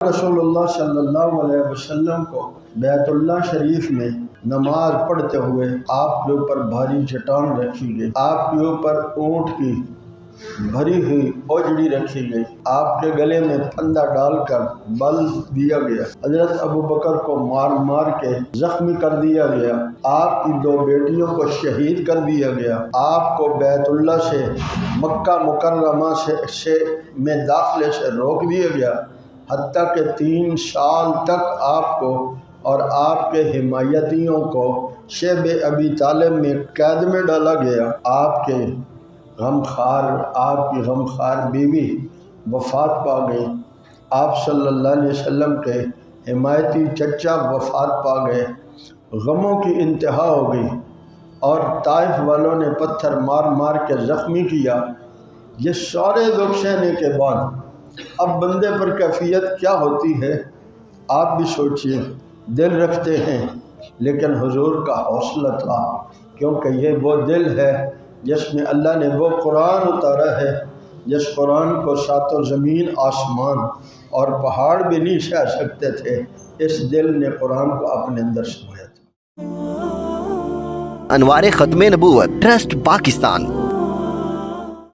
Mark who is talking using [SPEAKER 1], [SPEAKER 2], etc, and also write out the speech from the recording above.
[SPEAKER 1] رسول اللہ صلی اللہ علیہ وسلم کو بیت اللہ شریف میں نماز پڑھتے ہوئے آپ کے اوپر بھاری چٹان رکھی گئی، آپ کے اوپر اونٹ کی بھری ہوئی اوجڑی رکھی گئی، آپ کے گلے میں پھندا ڈال کر بل دیا گیا، حضرت ابو بکر کو مار مار کے زخمی کر دیا گیا، آپ کی 2 بیٹیوں کو شہید کر دیا گیا، آپ کو بیت اللہ سے مکہ مکرمہ سے میں داخلے سے روک دیا گیا، حتیٰ کہ 3 سال تک آپ کو اور آپ کے حمایتیوں کو شیب ابی طالب میں قید میں ڈالا گیا۔ آپ کی غمخوار بیوی وفات پا گئی، آپ صلی اللہ علیہ وسلم کے حمایتی چچا وفات پا گئے، غموں کی انتہا ہو گئی اور طائف والوں نے پتھر مار مار کے زخمی کیا۔ یہ سارے دکھ سہنے کے بعد اب بندے پر کیفیت کیا ہوتی ہے، آپ بھی سوچئے۔ دل رکھتے ہیں لیکن حضور کا حوصلہ تھا، کیونکہ یہ وہ دل ہے جس میں اللہ نے وہ قرآن اتارا ہے جس قرآن کو 7 زمین آسمان اور پہاڑ بھی نہیں سہ سکتے تھے، اس دل نے قرآن کو اپنے اندر سمایا تھا۔
[SPEAKER 2] انوار ختم نبوت ٹرسٹ پاکستان